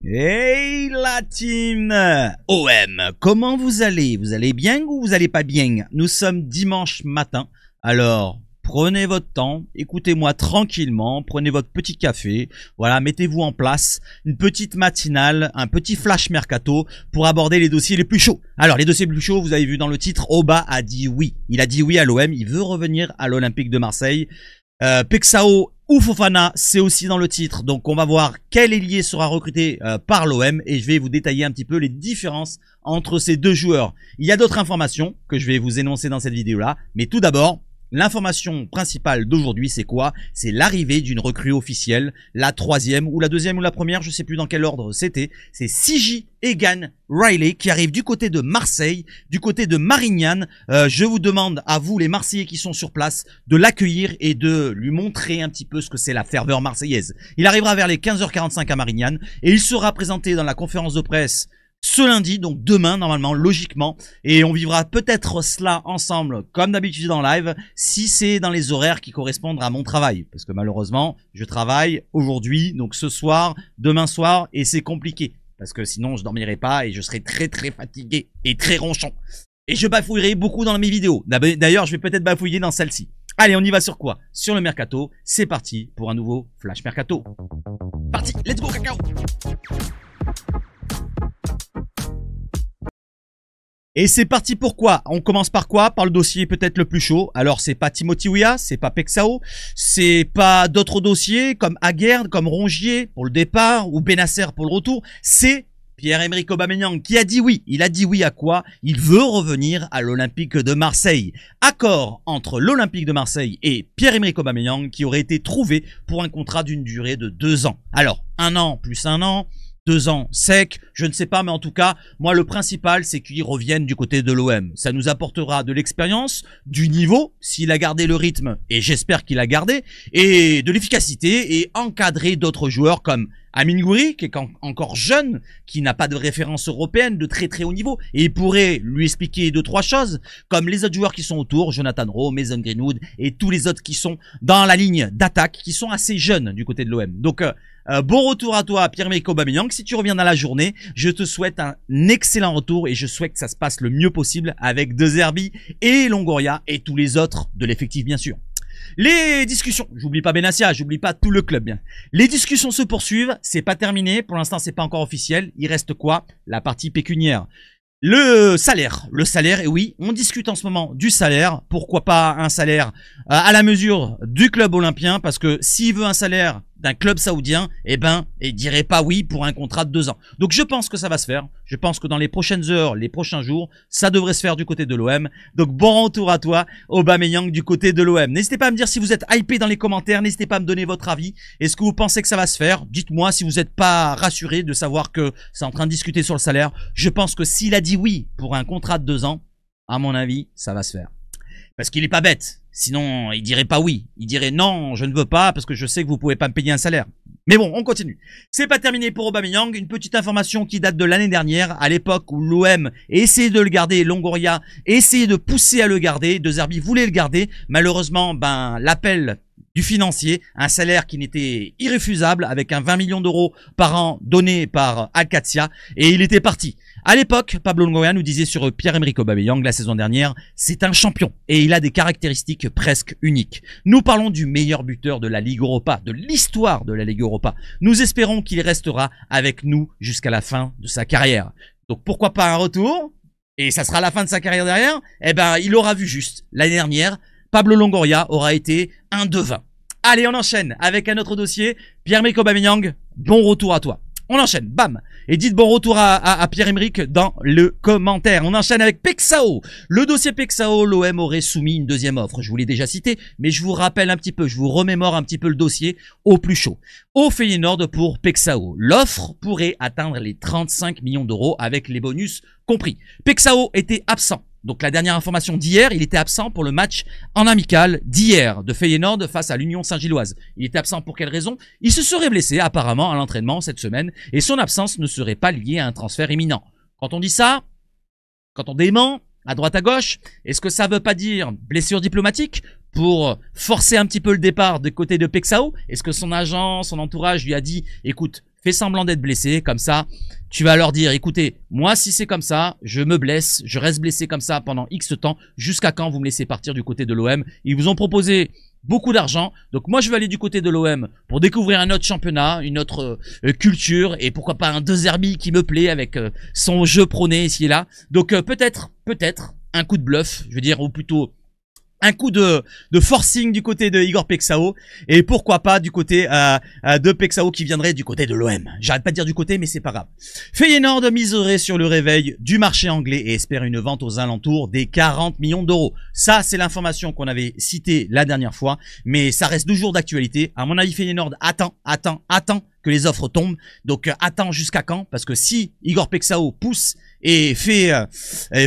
Hey la team OM, comment vous allez? Vous allez bien ou vous allez pas bien? Nous sommes dimanche matin, alors prenez votre temps, écoutez-moi tranquillement, prenez votre petit café, voilà, mettez-vous en place, une petite matinale, un petit flash mercato pour aborder les dossiers les plus chauds. Alors les dossiers les plus chauds, vous avez vu dans le titre, Oba a dit oui. Il a dit oui à l'OM, il veut revenir à l'Olympique de Marseille. Pexao ou Fofana, c'est aussi dans le titre, donc on va voir quel ailier sera recruté par l'OM et je vais vous détailler un petit peu les différences entre ces deux joueurs. Il y a d'autres informations que je vais vous énoncer dans cette vidéo là, mais tout d'abord, l'information principale d'aujourd'hui, c'est quoi? C'est l'arrivée d'une recrue officielle, la troisième ou la deuxième ou la première, je sais plus dans quel ordre c'était. C'est CJ Egan Riley qui arrive du côté de Marseille, du côté de Marignane. Je vous demande à vous, les Marseillais qui sont sur place, de l'accueillir et de lui montrer un petit peu ce que c'est la ferveur marseillaise. Il arrivera vers les 15h45 à Marignane et il sera présenté dans la conférence de presse ce lundi, donc demain normalement, logiquement, et on vivra peut-être cela ensemble comme d'habitude en live, si c'est dans les horaires qui correspondent à mon travail, parce que malheureusement, je travaille aujourd'hui, donc ce soir, demain soir, et c'est compliqué, parce que sinon je dormirai pas et je serai très fatigué et très ronchon, et je bafouillerai beaucoup dans mes vidéos. D'ailleurs, je vais peut-être bafouiller dans celle-ci. Allez, on y va sur quoi? Sur le mercato, c'est parti pour un nouveau flash mercato. Parti, let's go cacao. Et c'est parti pour quoi? On commence par quoi? Par le dossier peut-être le plus chaud. Alors c'est pas Timothy Weah, c'est pas Pexao, c'est pas d'autres dossiers comme Aguerd, comme Rongier pour le départ ou Benasser pour le retour. C'est Pierre-Emerick Aubameyang qui a dit oui. Il a dit oui à quoi? Il veut revenir à l'Olympique de Marseille. Accord entre l'Olympique de Marseille et Pierre-Emerick Aubameyang qui aurait été trouvé pour un contrat d'une durée de 2 ans. Alors 1 an plus 1 an. 2 ans sec, je ne sais pas, mais en tout cas, moi le principal c'est qu'il revienne du côté de l'OM. Ça nous apportera de l'expérience, du niveau, s'il a gardé le rythme, et j'espère qu'il a gardé, et de l'efficacité, et encadrer d'autres joueurs comme Amine Gouiri, qui est encore jeune, qui n'a pas de référence européenne, de très haut niveau, et il pourrait lui expliquer 2-3 choses, comme les autres joueurs qui sont autour, Jonathan Rowe, Mason Greenwood, et tous les autres qui sont dans la ligne d'attaque, qui sont assez jeunes du côté de l'OM. Donc, bon retour à toi, Pierre-Emerick Aubameyang. Si tu reviens dans la journée, je te souhaite un excellent retour et je souhaite que ça se passe le mieux possible avec De Zerbi et Longoria et tous les autres de l'effectif, bien sûr. Les discussions, j'oublie pas Benassia, j'oublie pas tout le club, bien. Les discussions se poursuivent, c'est pas terminé, pour l'instant c'est pas encore officiel. Il reste quoi? La partie pécuniaire. Le salaire, et oui, on discute en ce moment du salaire. Pourquoi pas un salaire à la mesure du club olympien? Parce que s'il veut un salaire d'un club saoudien, eh ben, il dirait pas oui pour un contrat de 2 ans. Donc je pense que ça va se faire. Je pense que dans les prochaines heures, les prochains jours, ça devrait se faire du côté de l'OM. Donc bon retour à toi, Aubameyang du côté de l'OM. N'hésitez pas à me dire si vous êtes hypé dans les commentaires. N'hésitez pas à me donner votre avis. Est-ce que vous pensez que ça va se faire? Dites-moi si vous n'êtes pas rassuré de savoir que c'est en train de discuter sur le salaire. Je pense que s'il a dit oui pour un contrat de 2 ans, à mon avis, ça va se faire. Parce qu'il est pas bête. Sinon, il dirait pas oui. Il dirait non, je ne veux pas parce que je sais que vous pouvez pas me payer un salaire. Mais bon, on continue. C'est pas terminé pour Aubameyang. Une petite information qui date de l'année dernière, à l'époque où l'OM essayait de le garder, Longoria essayait de pousser à le garder, De Zerbi voulait le garder. Malheureusement, l'appel du financier, un salaire qui n'était irréfusable avec un 20 millions d'euros par an donné par Alcatia et il était parti. À l'époque, Pablo Longoria nous disait sur Pierre-Emerick Aubameyang la saison dernière, c'est un champion et il a des caractéristiques presque uniques. Nous parlons du meilleur buteur de la Ligue Europa, de l'histoire de la Ligue Europa. Nous espérons qu'il restera avec nous jusqu'à la fin de sa carrière. Donc pourquoi pas un retour? Et ça sera la fin de sa carrière derrière? Eh ben, il aura vu juste. L'année dernière, Pablo Longoria aura été un devin. Allez, on enchaîne avec un autre dossier. Pierre-Emerick Aubameyang, bon retour à toi. On enchaîne, bam. Et dites bon retour à Pierre-Emerick dans le commentaire. On enchaîne avec Pexao. Le dossier Pexao, l'OM aurait soumis une deuxième offre. Je vous l'ai déjà cité, mais je vous rappelle un petit peu, je vous remémore un petit peu le dossier au plus chaud. Au Feyenoord pour Pexao. L'offre pourrait atteindre les 35 millions d'euros avec les bonus compris. Pexao était absent. Donc la dernière information d'hier, il était absent pour le match en amical d'hier de Feyenoord face à l'Union Saint-Gilloise. Il était absent pour quelle raison? Il se serait blessé apparemment à l'entraînement cette semaine et son absence ne serait pas liée à un transfert imminent. Quand on dit ça, quand on dément à droite à gauche, est-ce que ça veut pas dire blessure diplomatique pour forcer un petit peu le départ de côté de Pexao? Est-ce que son agent, son entourage lui a dit écoute, fais semblant d'être blessé, comme ça, tu vas leur dire, écoutez, moi si c'est comme ça, je me blesse, je reste blessé comme ça pendant X temps, jusqu'à quand vous me laissez partir du côté de l'OM. Ils vous ont proposé beaucoup d'argent, donc moi je vais aller du côté de l'OM pour découvrir un autre championnat, une autre culture, et pourquoi pas un De Zerbi qui me plaît avec son jeu prôné ici et là. Donc peut-être un coup de bluff, je veux dire, ou plutôt un coup de forcing du côté de Igor Pexao, et pourquoi pas du côté de Pexao qui viendrait du côté de l'OM. J'arrête pas de dire du côté, mais c'est pas grave. Feyenoord miserait sur le réveil du marché anglais et espère une vente aux alentours des 40 millions d'euros. Ça, c'est l'information qu'on avait citée la dernière fois, mais ça reste toujours d'actualité. À mon avis, Feyenoord attend que les offres tombent. Donc attends jusqu'à quand, parce que si Igor Pexao pousse et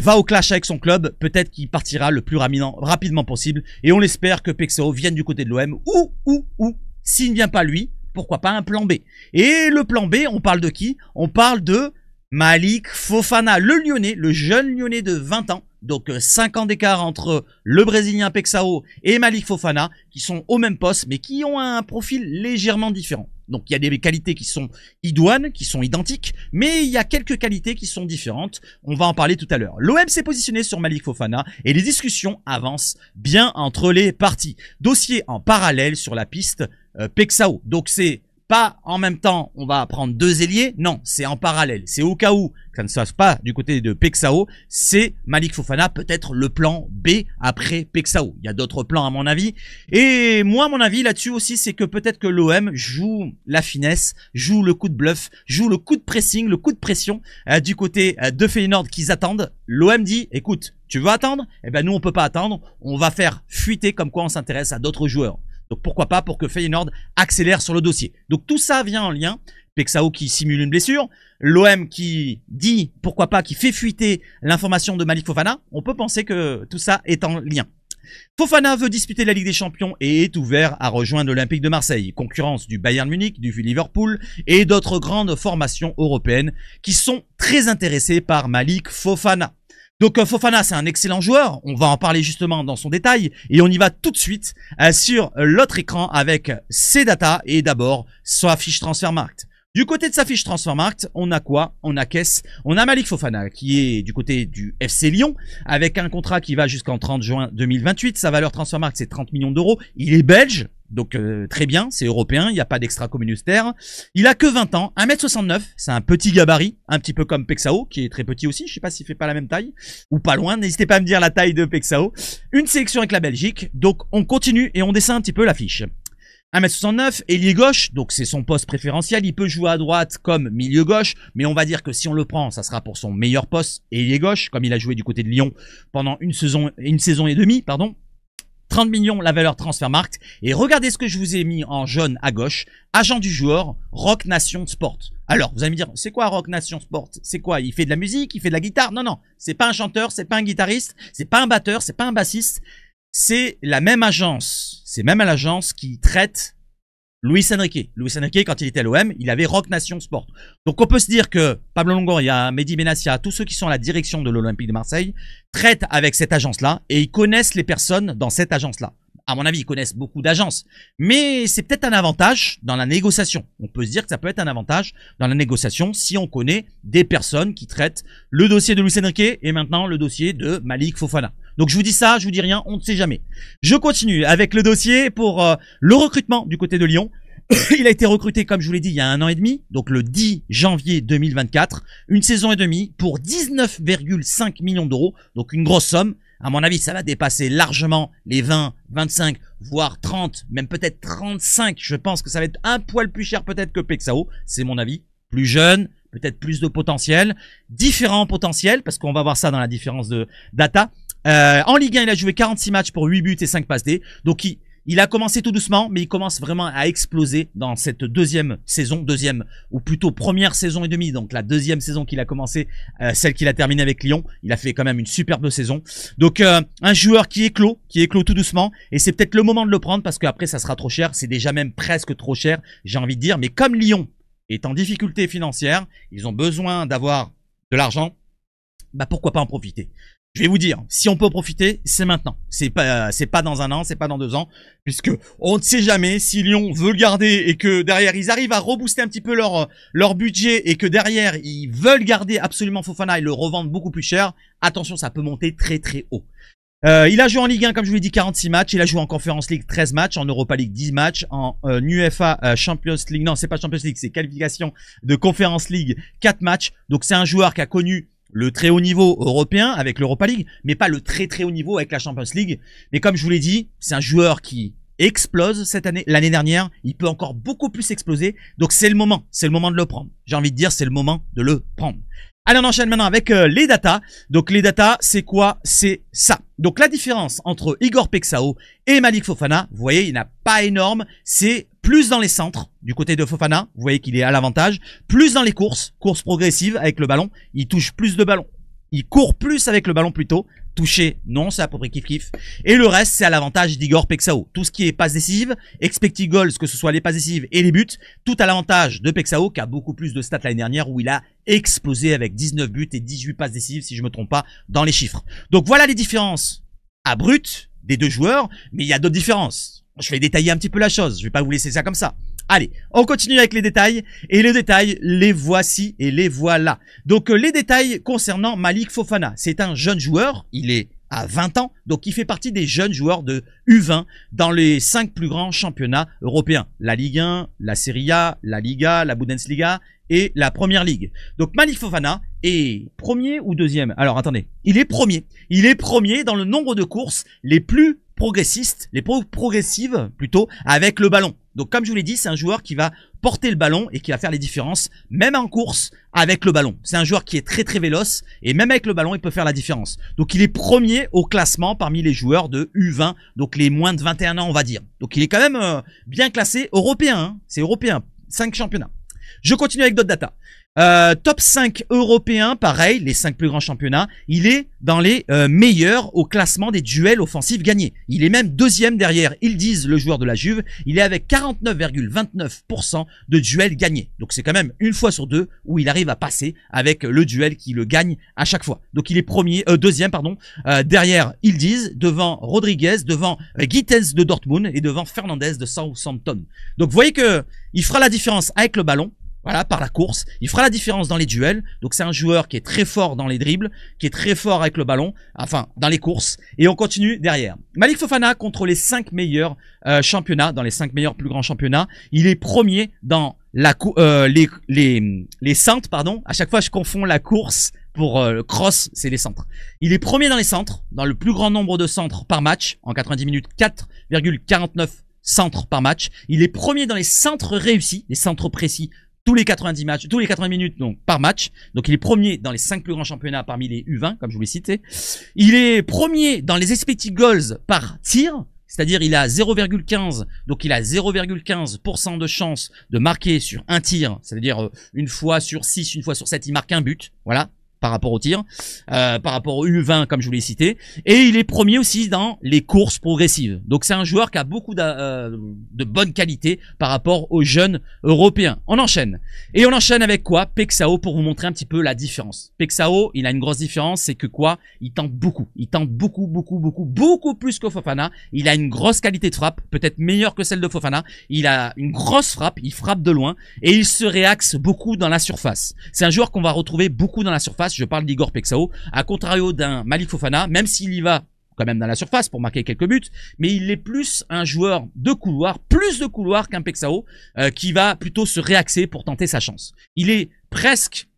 va au clash avec son club, peut-être qu'il partira le plus rapidement possible, et on l'espère que Pexao vienne du côté de l'OM, ou s'il ne vient pas lui, pourquoi pas un plan B. Et le plan B, on parle de qui? On parle de Malik Fofana, le Lyonnais, le jeune Lyonnais de 20 ans. Donc 5 ans d'écart entre le Brésilien Pexao et Malik Fofana, qui sont au même poste, mais qui ont un profil légèrement différent. Donc il y a des qualités qui sont idoines, qui sont identiques, mais il y a quelques qualités qui sont différentes. On va en parler tout à l'heure. L'OM s'est positionné sur Malik Fofana et les discussions avancent bien entre les parties. Dossier en parallèle sur la piste Pexao. Donc c'est pas en même temps, on va prendre deux ailiers. Non, c'est en parallèle. C'est au cas où ça ne se passe pas du côté de Pexao. C'est Malik Fofana, peut-être le plan B après Pexao. Il y a d'autres plans à mon avis. Et moi, mon avis là-dessus aussi, c'est que peut-être que l'OM joue la finesse, joue le coup de bluff, joue le coup de pressing, le coup de pression du côté de Feyenoord qu'ils attendent. L'OM dit, écoute, tu veux attendre? Eh ben nous, on peut pas attendre. On va faire fuiter comme quoi on s'intéresse à d'autres joueurs. Donc pourquoi pas pour que Feyenoord accélère sur le dossier. Donc tout ça vient en lien. Pexao qui simule une blessure. L'OM qui dit, pourquoi pas, qui fait fuiter l'information de Malik Fofana. On peut penser que tout ça est en lien. Fofana veut disputer la Ligue des Champions et est ouvert à rejoindre l'Olympique de Marseille. Concurrence du Bayern Munich, du Liverpool et d'autres grandes formations européennes qui sont très intéressées par Malik Fofana. Donc Fofana, c'est un excellent joueur, on va en parler justement dans son détail, et on y va tout de suite sur l'autre écran avec ses datas et d'abord sa fiche Transfermarkt. Du côté de sa fiche Transfermarkt, on a quoi? On a on a Malik Fofana qui est du côté du FC Lyon avec un contrat qui va jusqu'en 30 juin 2028, sa valeur Transfermarkt c'est 30 millions d'euros, il est belge. Donc très bien, c'est européen, il n'y a pas d'extra communautaire. Il a que 20 ans, 1m69, c'est un petit gabarit, un petit peu comme Pexao, qui est très petit aussi, je sais pas s'il fait pas la même taille, ou pas loin, n'hésitez pas à me dire la taille de Pexao. Une sélection avec la Belgique, donc on continue et on dessine un petit peu la fiche. 1m69, ailier gauche, donc c'est son poste préférentiel, il peut jouer à droite comme milieu gauche, mais on va dire que si on le prend, ça sera pour son meilleur poste, ailier gauche, comme il a joué du côté de Lyon pendant une saison et demie, pardon. 30 millions la valeur Transfermarkt. Et regardez ce que je vous ai mis en jaune à gauche. Agent du joueur, Rock Nation Sport. Alors, vous allez me dire, c'est quoi Rock Nation Sport? C'est quoi? Il fait de la musique? Il fait de la guitare? Non, non. C'est pas un chanteur, c'est pas un guitariste, c'est pas un batteur, c'est pas un bassiste. C'est la même agence. C'est même l'agence qui traite Luis Enrique. Luis Enrique, quand il était à l'OM, il avait Rock Nation Sport. Donc on peut se dire que Pablo Longoria, Mehdi Benassia, tous ceux qui sont à la direction de l'Olympique de Marseille traitent avec cette agence-là et ils connaissent les personnes dans cette agence-là. À mon avis, ils connaissent beaucoup d'agences. Mais c'est peut-être un avantage dans la négociation. On peut se dire que ça peut être un avantage dans la négociation si on connaît des personnes qui traitent le dossier de Luis Enrique et maintenant le dossier de Malik Fofana. Donc je vous dis ça, je vous dis rien, on ne sait jamais. Je continue avec le dossier pour le recrutement du côté de Lyon. Il a été recruté, comme je vous l'ai dit, il y a 1 an et demi, donc le 10 janvier 2024. Une saison et demie pour 19,5 millions d'euros, donc une grosse somme. À mon avis, ça va dépasser largement les 20, 25, voire 30, même peut-être 35. Je pense que ça va être un poil plus cher peut-être que Pexao, c'est mon avis. Plus jeune, peut-être plus de potentiel. Différents potentiels, parce qu'on va voir ça dans la différence de data. En Ligue 1, il a joué 46 matchs pour 8 buts et 5 passes D. Donc il a commencé tout doucement, mais il commence vraiment à exploser dans cette deuxième saison, ou plutôt première saison et demie. Donc la deuxième saison qu'il a commencé, celle qu'il a terminée avec Lyon, il a fait quand même une superbe saison. Donc un joueur qui éclot tout doucement, et c'est peut-être le moment de le prendre parce qu'après ça sera trop cher. C'est déjà même presque trop cher, j'ai envie de dire. Mais comme Lyon est en difficulté financière, ils ont besoin d'avoir de l'argent. Bah pourquoi pas en profiter. Je vais vous dire, si on peut profiter, c'est maintenant. C'est pas dans un an, c'est pas dans 2 ans, puisque on ne sait jamais si Lyon veut le garder et que derrière ils arrivent à rebooster un petit peu leur budget et que derrière ils veulent garder absolument Fofana et le revendre beaucoup plus cher. Attention, ça peut monter très très haut. Il a joué en Ligue 1, comme je vous l'ai dit, 46 matchs. Il a joué en Conference League 13 matchs, en Europa League 10 matchs, en UEFA Champions League. Non, c'est pas Champions League, c'est qualification de Conference League 4 matchs. Donc c'est un joueur qui a connu le très haut niveau européen avec l'Europa League, mais pas le très très haut niveau avec la Champions League. Mais comme je vous l'ai dit, c'est un joueur qui explose cette année, l'année dernière. Il peut encore beaucoup plus exploser. Donc c'est le moment de le prendre. J'ai envie de dire, c'est le moment de le prendre. Allez, on enchaîne maintenant avec les datas. Donc les datas, c'est quoi? C'est ça. Donc la différence entre Igor Pexao et Malik Fofana, vous voyez, il n'a pas énorme. C'est plus dans les centres du côté de Fofana. Vous voyez qu'il est à l'avantage. Plus dans les courses progressives avec le ballon. Il touche plus de ballons. Il court plus avec le ballon plutôt. Touché, non, c'est à peu près kiff-kiff. Et le reste, c'est à l'avantage d'Igor Pexao. Tout ce qui est passes décisives, expected goals, que ce soit les passes décisives et les buts, tout à l'avantage de Pexao, qui a beaucoup plus de stats l'année dernière, où il a explosé avec 19 buts et 18 passes décisives, si je me trompe pas, dans les chiffres. Donc voilà les différences à brut des deux joueurs, mais il y a d'autres différences. Je vais détailler un petit peu la chose, je vais pas vous laisser ça comme ça. Allez, on continue avec les détails. Et les détails, les voici et les voilà. Donc les détails concernant Malik Fofana. C'est un jeune joueur, il est à 20 ans, donc il fait partie des jeunes joueurs de U20 dans les 5 plus grands championnats européens. La Ligue 1, la Serie A, la Liga, la Bundesliga et la Première Ligue. Donc Malik Fofana est premier ou deuxième? Alors attendez, il est premier. Il est premier dans le nombre de courses les plus progressistes, progressives plutôt, avec le ballon. Donc comme je vous l'ai dit, c'est un joueur qui va porter le ballon et qui va faire les différences, même en course, avec le ballon. C'est un joueur qui est très très véloce et même avec le ballon, il peut faire la différence. Donc il est premier au classement parmi les joueurs de U20, donc les moins de 21 ans on va dire. Donc il est quand même bien classé européen, hein. C'est européen, 5 championnats. Je continue avec d'autres datas. Top 5 européens, pareil, les 5 plus grands championnats. Il est dans les meilleurs au classement des duels offensifs gagnés. Il est même deuxième derrière Yildiz, le joueur de la Juve. Il est avec 49,29% de duels gagnés. Donc c'est quand même une fois sur deux où il arrive à passer avec le duel qui le gagne à chaque fois. Donc il est deuxième, derrière Yildiz, devant Rodriguez, devant Gittens de Dortmund et devant Fernandez de Southampton. Donc vous voyez que il fera la différence avec le ballon. Voilà, par la course. Il fera la différence dans les duels. Donc c'est un joueur qui est très fort dans les dribbles, qui est très fort avec le ballon, enfin dans les courses. Et on continue derrière. Malik Fofana contre les 5 meilleurs championnats, dans les 5 meilleurs plus grands championnats. Il est premier dans les centres, pardon. À chaque fois je confonds la course pour cross, c'est les centres. Il est premier dans les centres, dans le plus grand nombre de centres par match, en 90 minutes, 4,49 centres par match. Il est premier dans les centres réussis, les centres précis, tous les 90 matchs, tous les 80 minutes donc par match. Donc il est premier dans les 5 plus grands championnats parmi les U20, comme je vous l'ai cité. Il est premier dans les expected goals par tir, c'est-à-dire il a 0,15, donc il a 0,15% de chance de marquer sur un tir, c'est-à-dire une fois sur 6, une fois sur 7, il marque un but, voilà. Par rapport au tir, par rapport au U20 comme je vous l'ai cité, et il est premier aussi dans les courses progressives. Donc c'est un joueur qui a beaucoup de bonne qualité par rapport aux jeunes européens. On enchaîne. Et on enchaîne avec quoi? Pexao, pour vous montrer un petit peu la différence. Pexao, il a une grosse différence, c'est que quoi? Il tente beaucoup. Il tente beaucoup plus que Fofana. Il a une grosse qualité de frappe, peut-être meilleure que celle de Fofana. Il a une grosse frappe, il frappe de loin, et il se réaxe beaucoup dans la surface. C'est un joueur qu'on va retrouver beaucoup dans la surface. Je parle d'Igor Pexao, à contrario d'un Malik Fofana, même s'il y va quand même dans la surface pour marquer quelques buts, mais il est plus un joueur de couloir, plus de couloir qu'un Pexao, qui va plutôt se réaxer pour tenter sa chance. Il est presque,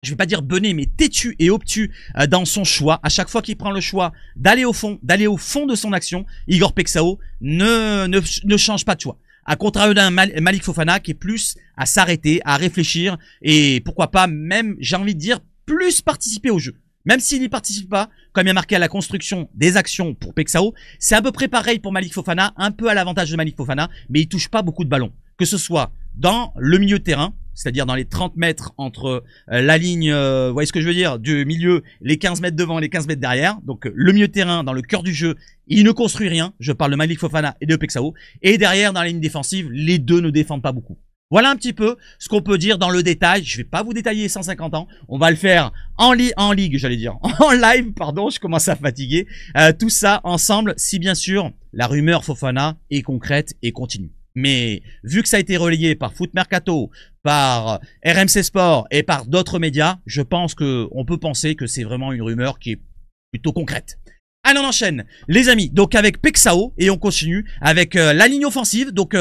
je vais pas dire bené, mais têtu et obtus dans son choix. À chaque fois qu'il prend le choix d'aller au fond de son action, Igor Pexao ne change pas de choix. À contrario d'un Malik Fofana qui est plus à s'arrêter, à réfléchir et pourquoi pas même, j'ai envie de dire, plus participer au jeu. Même s'il n'y participe pas, comme il a marqué à la construction des actions pour Pexao, c'est à peu près pareil pour Malik Fofana, un peu à l'avantage de Malik Fofana, mais il touche pas beaucoup de ballons. Que ce soit dans le milieu de terrain, c'est-à-dire dans les 30 mètres entre la ligne, vous voyez ce que je veux dire, du milieu, les 15 mètres devant, les 15 mètres derrière. Donc le milieu de terrain, dans le cœur du jeu, il ne construit rien. Je parle de Malik Fofana et de Pexao. Et derrière, dans la ligne défensive, les deux ne défendent pas beaucoup. Voilà un petit peu ce qu'on peut dire dans le détail. Je vais pas vous détailler 150 ans. On va le faire en ligue, j'allais dire. En live, pardon, je commence à fatiguer. Tout ça ensemble, si bien sûr, la rumeur Fofana est concrète et continue. Mais vu que ça a été relayé par Foot Mercato, par RMC Sport et par d'autres médias, je pense qu'on peut penser que c'est vraiment une rumeur qui est plutôt concrète. Allez, on enchaîne, les amis. Donc avec Pexao, et on continue avec la ligne offensive. Donc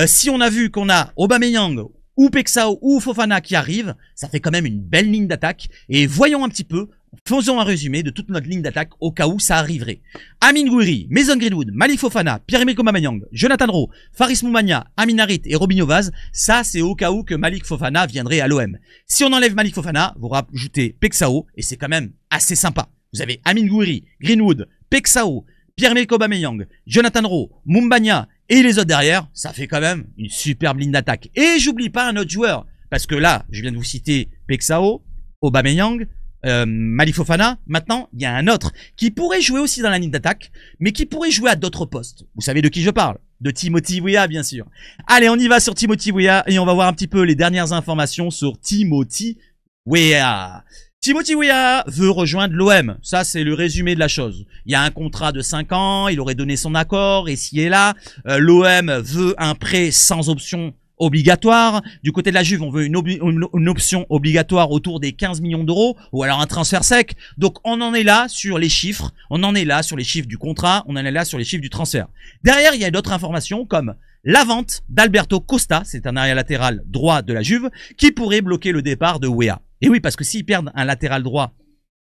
si on a vu qu'on a Aubameyang ou Pexao ou Fofana qui arrivent, ça fait quand même une belle ligne d'attaque. Et voyons un petit peu, faisons un résumé de toute notre ligne d'attaque au cas où ça arriverait. Amine Gouiri, Mason Greenwood, Malik Fofana, Pierre-Emerick Aubameyang, Jonathan Rowe, Faris Moumania, Amin Harit et Robinho Vaz. Ça, c'est au cas où que Malik Fofana viendrait à l'OM. Si on enlève Malik Fofana, vous rajoutez Pexao et c'est quand même assez sympa. Vous avez Amine Gouiri, Greenwood, Pexao, Pierre-Emerick Aubameyang, Jonathan Rowe, Moumbagna et les autres derrière. Ça fait quand même une superbe ligne d'attaque. Et j'oublie pas un autre joueur. Parce que là, je viens de vous citer Pexao, Aubameyang, Malik Fofana. Maintenant, il y a un autre qui pourrait jouer aussi dans la ligne d'attaque, mais qui pourrait jouer à d'autres postes. Vous savez de qui je parle? De Timothy Weah, bien sûr. Allez, on y va sur Timothy Weah et on va voir un petit peu les dernières informations sur Timothy Weah. Timothy Weah veut rejoindre l'OM. Ça, c'est le résumé de la chose. Il y a un contrat de 5 ans, il aurait donné son accord, ici et là. L'OM veut un prêt sans option obligatoire. Du côté de la Juve, on veut une option obligatoire autour des 15 millions d'euros, ou alors un transfert sec. Donc, on en est là sur les chiffres. On en est là sur les chiffres du contrat. On en est là sur les chiffres du transfert. Derrière, il y a d'autres informations comme la vente d'Alberto Costa, c'est un arrière latéral droit de la Juve, qui pourrait bloquer le départ de Weah. Et oui, parce que s'ils perdent un latéral droit,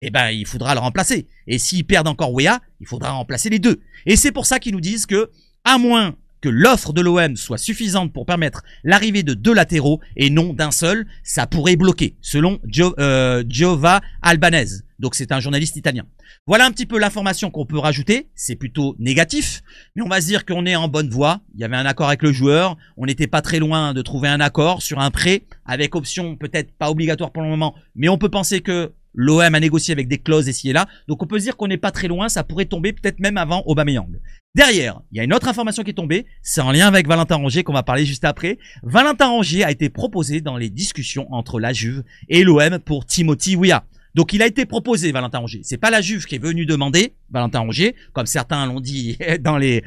eh ben, il faudra le remplacer. Et s'ils perdent encore Weah, il faudra remplacer les deux. Et c'est pour ça qu'ils nous disent que, à moins que l'offre de l'OM soit suffisante pour permettre l'arrivée de 2 latéraux et non d'un seul, ça pourrait bloquer, selon Giova Albanese. Donc c'est un journaliste italien. Voilà un petit peu l'information qu'on peut rajouter. C'est plutôt négatif, mais on va se dire qu'on est en bonne voie. Il y avait un accord avec le joueur. On n'était pas très loin de trouver un accord sur un prêt avec option peut-être pas obligatoire pour le moment, mais on peut penser que l'OM a négocié avec des clauses ici et là. Donc on peut se dire qu'on n'est pas très loin. Ça pourrait tomber peut-être même avant Aubameyang. Derrière, il y a une autre information qui est tombée. C'est en lien avec Valentin Rongier qu'on va parler juste après. Valentin Rongier a été proposé dans les discussions entre la Juve et l'OM pour Timothy Weah. Donc il a été proposé, Valentin Rongier. C'est pas la Juve qui est venue demander Valentin Rongier, comme certains l'ont dit dans les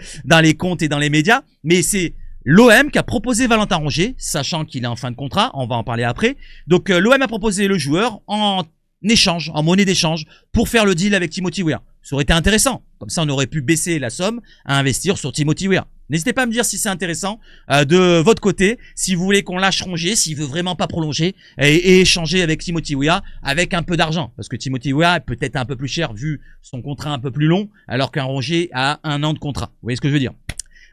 comptes et dans les médias, mais c'est l'OM qui a proposé Valentin Rongier, sachant qu'il est en fin de contrat, on va en parler après. Donc l'OM a proposé le joueur en échange, en monnaie d'échange, pour faire le deal avec Timothy Weah. Ça aurait été intéressant. Comme ça, on aurait pu baisser la somme à investir sur Timothy Weah. N'hésitez pas à me dire si c'est intéressant de votre côté, si vous voulez qu'on lâche Rongier, s'il veut vraiment pas prolonger et échanger avec Timothy Weah avec un peu d'argent. Parce que Timothy Weah est peut-être un peu plus cher vu son contrat un peu plus long, alors qu'un Rongier a 1 an de contrat. Vous voyez ce que je veux dire?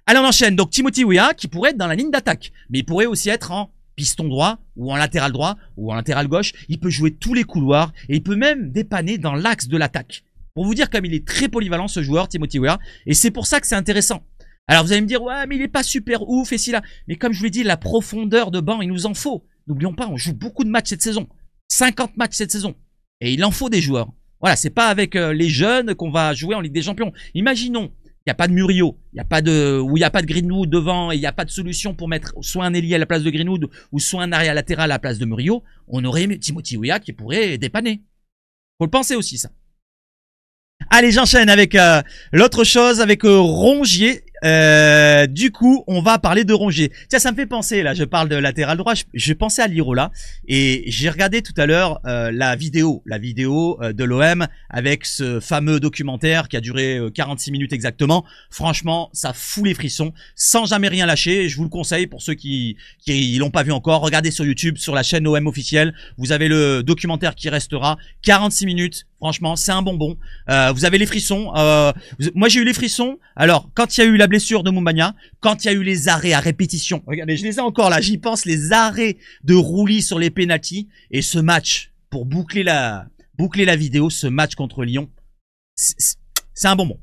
Allez, on enchaîne. Donc Timothy Weah qui pourrait être dans la ligne d'attaque, mais il pourrait aussi être en piston droit ou en latéral droit ou en latéral gauche. Il peut jouer tous les couloirs et il peut même dépanner dans l'axe de l'attaque. Pour vous dire comme il est très polyvalent ce joueur, Timothy Weah, et c'est pour ça que c'est intéressant. Alors vous allez me dire, ouais mais il est pas super ouf et si là. Mais comme je vous l'ai dit, la profondeur de banc, il nous en faut. N'oublions pas, on joue beaucoup de matchs cette saison. 50 matchs cette saison. Et il en faut des joueurs. Voilà, c'est pas avec les jeunes qu'on va jouer en Ligue des Champions. Imaginons, il n'y a pas de Murillo, il n'y a pas de Greenwood devant et il n'y a pas de solution pour mettre soit un ailier à la place de Greenwood ou soit un arrière latéral à la place de Murillo. On aurait Timothy Weah qui pourrait dépanner. Faut le penser aussi ça. Allez, j'enchaîne avec l'autre chose, avec Rongier. Du coup, on va parler de Rongier. Tiens, ça me fait penser, là, je parle de latéral droit, je pensais à Lirola et j'ai regardé tout à l'heure la vidéo de l'OM avec ce fameux documentaire qui a duré 46 minutes exactement. Franchement, ça fout les frissons, sans jamais rien lâcher. Je vous le conseille pour ceux qui l'ont pas vu encore. Regardez sur YouTube, sur la chaîne OM officielle. Vous avez le documentaire qui restera 46 minutes. Franchement, c'est un bonbon. Vous avez les frissons. Moi, j'ai eu les frissons. Alors, quand il y a eu la blessure de Moumbagna, quand il y a eu les arrêts à répétition. Regardez, je les ai encore là. J'y pense, les arrêts de Rouli sur les pénaltys. Et ce match, pour boucler la vidéo, ce match contre Lyon, c'est un bonbon.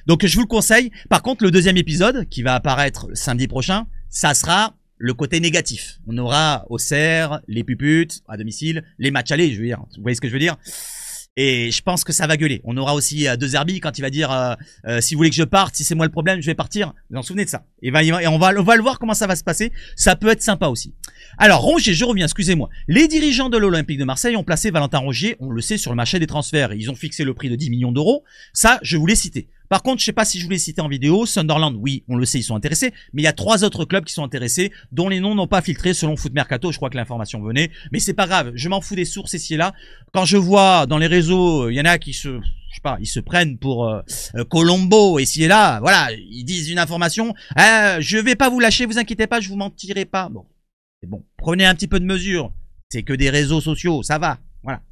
Donc, je vous le conseille. Par contre, le deuxième épisode, qui va apparaître samedi prochain, ça sera le côté négatif. On aura Auxerre, les puputes à domicile, les matchs allés, je veux dire. Vous voyez ce que je veux dire? Et je pense que ça va gueuler. On aura aussi De Zerbi quand il va dire si vous voulez que je parte, si c'est moi le problème, je vais partir. Vous vous souvenez de ça. Et on va le voir comment ça va se passer. Ça peut être sympa aussi. Alors Rongier, je reviens, excusez-moi. Les dirigeants de l'Olympique de Marseille ont placé Valentin Rongier, on le sait, sur le marché des transferts. Ils ont fixé le prix de 10 millions d'euros. Ça, je vous l'ai cité. Par contre, je sais pas si je vous l'ai cité en vidéo. Sunderland, oui, on le sait, ils sont intéressés. Mais il y a 3 autres clubs qui sont intéressés, dont les noms n'ont pas filtré selon Foot Mercato. Je crois que l'information venait. Mais c'est pas grave. Je m'en fous des sources ici et là. Quand je vois dans les réseaux, il y en a qui je sais pas, ils se prennent pour Colombo ici et là. Voilà, ils disent une information. Je vais pas vous lâcher, vous inquiétez pas, je vous mentirai pas. Bon, c'est bon. Prenez un petit peu de mesure. C'est que des réseaux sociaux, ça va. Voilà.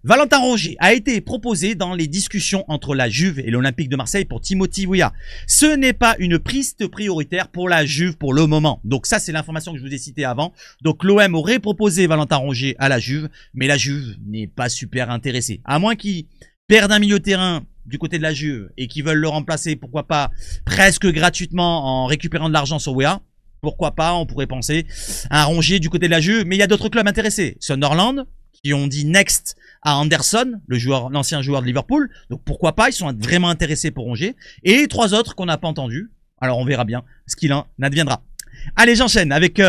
Valentin Rongier a été proposé dans les discussions entre la Juve et l'Olympique de Marseille pour Timothy Weah. Ce n'est pas une piste prioritaire pour la Juve pour le moment. Donc ça, c'est l'information que je vous ai citée avant. Donc l'OM aurait proposé Valentin Rongier à la Juve, mais la Juve n'est pas super intéressée. À moins qu'ils perdent un milieu de terrain du côté de la Juve et qu'ils veulent le remplacer, pourquoi pas, presque gratuitement en récupérant de l'argent sur Weah. Pourquoi pas, on pourrait penser à un Rongier du côté de la Juve, mais il y a d'autres clubs intéressés. Sunderland, qui ont dit next à Anderson, l'ancien joueur de Liverpool. Donc pourquoi pas, ils sont vraiment intéressés pour Rongier. Et 3 autres qu'on n'a pas entendus. Alors on verra bien ce qu'il en adviendra. Allez, j'enchaîne avec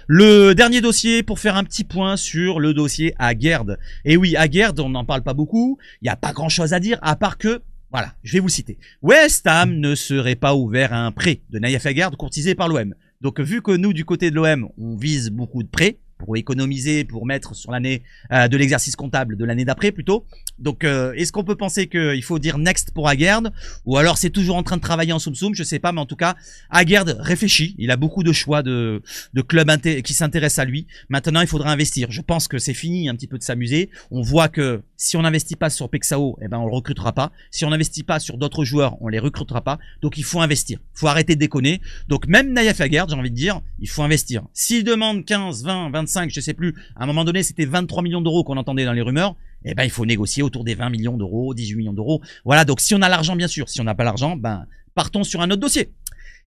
le dernier dossier pour faire un petit point sur le dossier Aguerd. Et oui, Aguerd, on n'en parle pas beaucoup. Il n'y a pas grand chose à dire, à part que, voilà, je vais vous citer. West Ham ne serait pas ouvert à un prêt de Nayef Aguerd courtisé par l'OM. Donc vu que nous, du côté de l'OM, on vise beaucoup de prêts, pour économiser, pour mettre sur l'année de l'exercice comptable de l'année d'après plutôt. Donc est-ce qu'on peut penser qu'il faut dire next pour Aguerd, ou alors c'est toujours en train de travailler en soum-soum, je sais pas, mais en tout cas Aguerd réfléchit, il a beaucoup de choix de clubs qui s'intéressent à lui. Maintenant il faudra investir, je pense que c'est fini un petit peu de s'amuser. On voit que si on n'investit pas sur Pexao, eh ben on le recrutera pas. Si on n'investit pas sur d'autres joueurs, on les recrutera pas. Donc il faut investir, il faut arrêter de déconner. Donc même Nayef Aguerd, j'ai envie de dire, il faut investir. S'il demande 15, 20, 25, je sais plus, à un moment donné c'était 23 millions d'euros qu'on entendait dans les rumeurs, eh ben il faut négocier autour des 20 millions d'euros, 18 millions d'euros. Voilà, donc si on a l'argent bien sûr, si on n'a pas l'argent, ben partons sur un autre dossier.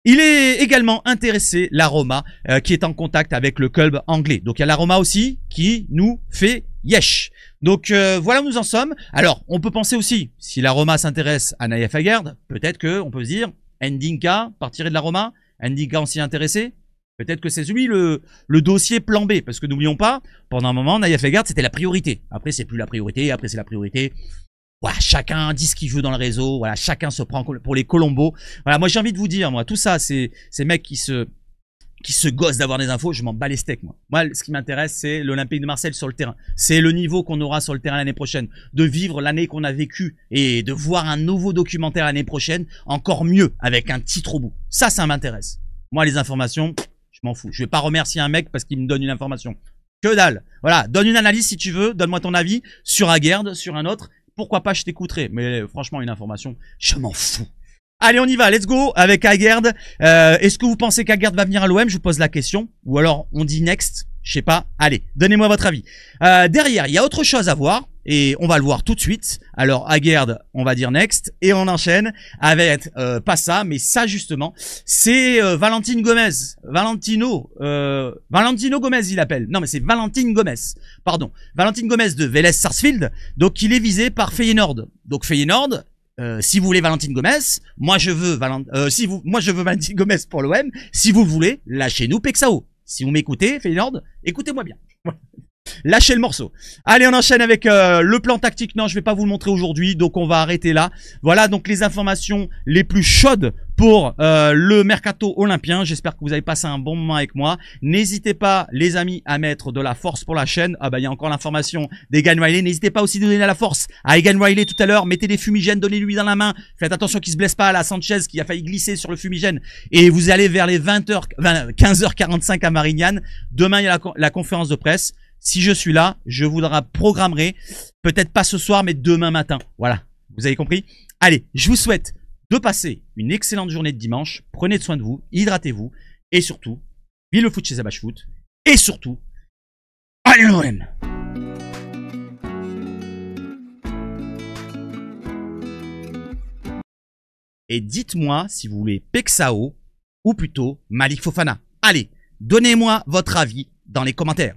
Il est également intéressé, la Roma, qui est en contact avec le club anglais. Donc il y a la Roma aussi qui nous fait yesh. Donc voilà où nous en sommes. Alors on peut penser aussi, si la Roma s'intéresse à Nayef Aguerd, peut-être qu'on peut se dire, Ndinka partirait de la Roma, Ndinka on s'y est intéressé. Peut-être que c'est lui le dossier plan B, parce que n'oublions pas, pendant un moment, Nayef Aguerd c'était la priorité. Après c'est plus la priorité, après c'est la priorité. Voilà, chacun dit ce qu'il veut dans le réseau, voilà, chacun se prend pour les Colombos. Voilà, moi j'ai envie de vous dire, moi, tout ça, c'est ces mecs qui se gossent d'avoir des infos, je m'en bats les steaks, moi. Moi, ce qui m'intéresse, c'est l'Olympique de Marseille sur le terrain. C'est le niveau qu'on aura sur le terrain l'année prochaine. De vivre l'année qu'on a vécue et de voir un nouveau documentaire l'année prochaine, encore mieux, avec un titre au bout. Ça m'intéresse. Moi, les informations, je m'en fous. Je vais pas remercier un mec parce qu'il me donne une information. Que dalle. Voilà, donne une analyse si tu veux, donne-moi ton avis sur Aguerd, sur un autre. Pourquoi pas, je t'écouterai. Mais franchement, une information, je m'en fous. Allez, on y va, let's go avec Aguerd. Est-ce que vous pensez qu'Aguerd va venir à l'OM? Je vous pose la question. Ou alors, on dit next, je sais pas. Allez, donnez-moi votre avis. Derrière, il y a autre chose à voir. Et on va le voir tout de suite. Alors, Aguerd, on va dire next. Et on enchaîne avec, pas ça, mais ça justement. C'est Valentine Gomez. Valentino Gomez, il appelle. Non, mais c'est Valentine Gomez. Pardon. Valentine Gomez de Vélez Sarsfield. Donc, il est visé par Feyenoord. Donc, Feyenoord, si vous voulez Valentine Gomez, moi je veux Valentine Gomez pour l'OM. Si vous le voulez, lâchez-nous Pexao. Si vous m'écoutez, Feyenoord, écoutez-moi bien. Lâchez le morceau. Allez, on enchaîne avec le plan tactique. Non, je vais pas vous le montrer aujourd'hui, donc on va arrêter là. Voilà donc les informations les plus chaudes pour le mercato olympien. J'espère que vous avez passé un bon moment avec moi. N'hésitez pas, les amis, à mettre de la force pour la chaîne. Ah bah il y a encore l'information d'Egan Riley. N'hésitez pas aussi de donner la force à Egan Riley tout à l'heure. Mettez des fumigènes, donnez-lui dans la main. Faites attention qu'il se blesse pas à la Sanchez qui a failli glisser sur le fumigène. Et vous allez vers les 15h45 à Marignane. Demain il y a la conférence de presse. Si je suis là, je vous la programmerai, peut-être pas ce soir, mais demain matin. Voilà, vous avez compris? Allez, je vous souhaite de passer une excellente journée de dimanche. Prenez soin de vous, hydratez-vous. Et surtout, vive le foot chez Zabash Foot. Et surtout, allez l'OM! Et dites-moi si vous voulez Pexao ou plutôt Malik Fofana. Allez, donnez-moi votre avis dans les commentaires.